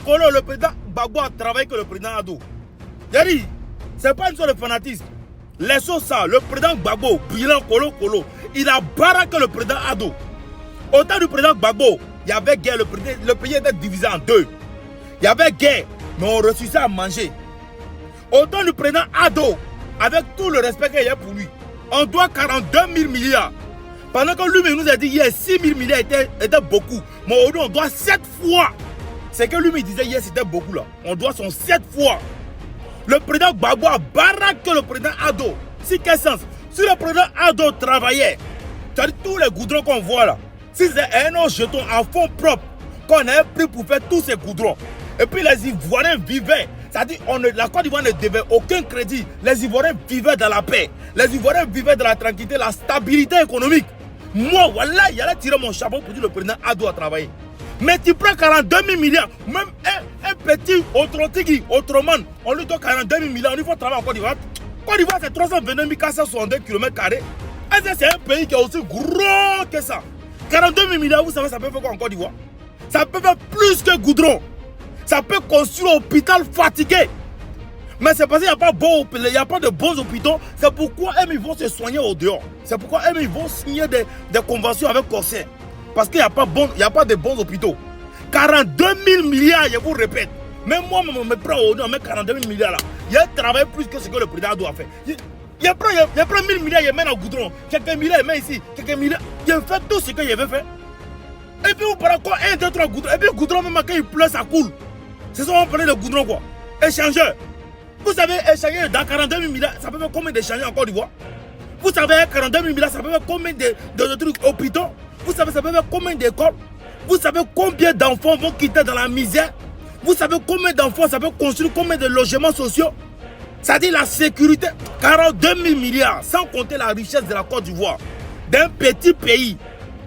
Kolo, le président Gbagbo a travaillé que le président Ado. Yari, c'est pas une sorte de fanatisme. Laissons ça. Le président Gbagbo, bilan Kolo, il a baraqué le président Ado. Au temps du président Gbagbo, il y avait guerre. Le pays était divisé en deux. Il y avait guerre, mais on refusait à manger. Au temps du président Ado, avec tout le respect qu'il y a pour lui, on doit 42 000 milliards. Pendant que lui nous a dit hier 6 000 milliards était beaucoup. Mais aujourd'hui, on doit 7 fois. C'est que lui me disait hier c'était beaucoup là. On doit son 7 fois. Le président Gbagbo a baraqué le président Ado. Si quel sens? Si le président Ado travaillait, c'est-à-dire tous les goudrons qu'on voit là, si c'est un autre jeton à fond propre qu'on a pris pour faire tous ces goudrons, et puis les Ivoiriens vivaient, c'est-à-dire la Côte d'Ivoire ne devait aucun crédit. Les Ivoiriens vivaient dans la paix. Les Ivoiriens vivaient dans la tranquillité, la stabilité économique. Moi, voilà, il allait tirer mon chapeau pour dire le président Ado a travaillé. Mais tu prends 42 000 milliards, même un petit Otrotigui, Otroman, on lui donne 42 000 milliards, on lui fait travailler en Côte d'Ivoire. Côte d'Ivoire, c'est 329 462 km². Et c'est un pays qui est aussi gros que ça. 42 000 milliards, vous savez, ça peut faire quoi en Côte d'Ivoire? Ça peut faire plus que goudron. Ça peut construire un hôpital fatigué. Mais c'est parce qu'il n'y a pas de bons hôpitaux. C'est pourquoi ils vont se soigner au dehors. C'est pourquoi ils vont signer des conventions avec Corsair. Parce qu'il n'y a pas de bons hôpitaux. 42 000 milliards, je vous répète. Même moi, je me prends au nom, 42 000 milliards là. Il a travaillé plus que ce que le président doit faire. Il prend 1000 milliards, il met dans le goudron. Quelques milliards, il met ici. Quelques milliards, il fait tout ce qu'il veut faire. Et puis vous parlez quoi? 1, 2, 3 goudrons. Et puis le goudron, même quand il pleut, ça coule. C'est ça, on parle de goudron quoi. Échangeur. Vous savez, échanger dans 42 000 milliards, ça peut faire combien d'échangeurs en Côte d'Ivoire? Vous savez, 42 000 milliards, ça peut faire combien de trucs hôpitaux? Vous savez, ça peut faire combien d'écoles? Vous savez combien d'enfants vont quitter dans la misère? Vous savez combien d'enfants, ça peut construire combien de logements sociaux? Ça dit la sécurité. 42 000 milliards, sans compter la richesse de la Côte d'Ivoire. D'un petit pays.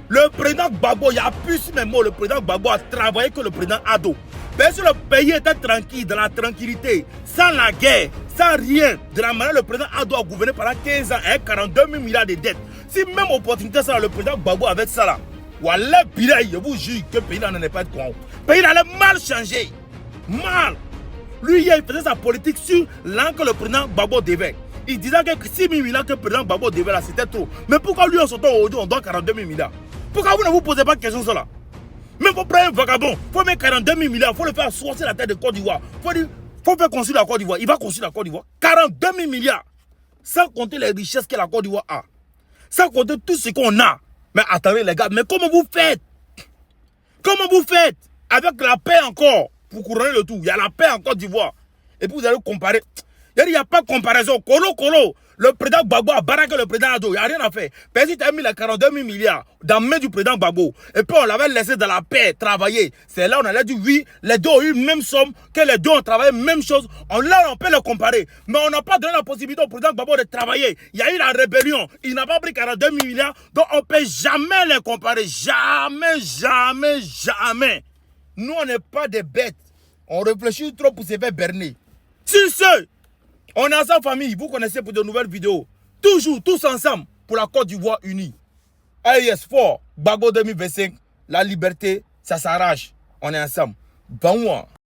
Le président Gbagbo, il y a plus mes mots, le président Gbagbo a travaillé que le président Ado. Mais si le pays était tranquille, dans la tranquillité, sans la guerre, sans rien, de la manière le président Ado a gouverné pendant 15 ans avec 42 000 milliards de dettes. Si même opportunité ça, le président Gbagbo avec ça là, voilà, je vous jure que le pays n'en est pas de quoi. Le pays allait mal changer. Mal. Lui, il faisait sa politique sur l'an que le président Gbagbo devait. Il disait que 6 000 milliards que le président Gbagbo devait là, c'était trop. Mais pourquoi lui, on s'entend aujourd'hui, on doit 42 000 milliards? Pourquoi vous ne vous posez pas de questions sur ça? Même pour prendre un vagabond, il faut mettre 42 000 milliards, il faut le faire sortir la tête de Côte d'Ivoire. Il faut faire construire la Côte d'Ivoire. Il va construire la Côte d'Ivoire. 42 000 milliards. Sans compter les richesses que la Côte d'Ivoire a. Sans compter tout ce qu'on a. Mais attendez les gars, mais comment vous faites? Comment vous faites? Avec la paix encore, pour couronner le tout. Il y a la paix en Côte d'Ivoire. Et puis vous allez comparer. Il n'y a pas de comparaison. Kolo. Le président Gbagbo a baraqué le président Ado. Il n'y a rien à faire. Parce que tu as mis les 42 000 milliards dans la main du président Gbagbo. Et puis on l'avait laissé dans la paix travailler. C'est là où on allait dire oui, les deux ont eu même somme, que les deux ont travaillé même chose. Là, on peut les comparer. Mais on n'a pas donné la possibilité au président Gbagbo de travailler. Il y a eu la rébellion. Il n'a pas pris 42 000 milliards. Donc on ne peut jamais les comparer. Jamais. Nous, on n'est pas des bêtes. On réfléchit trop pour se faire berner. Sur ce, on est ensemble famille, vous connaissez pour de nouvelles vidéos. Toujours, tous ensemble, pour la Côte d'Ivoire unie. AES fort, Gbagbo 2025, la liberté, ça s'arrache. On est ensemble. Bon mois.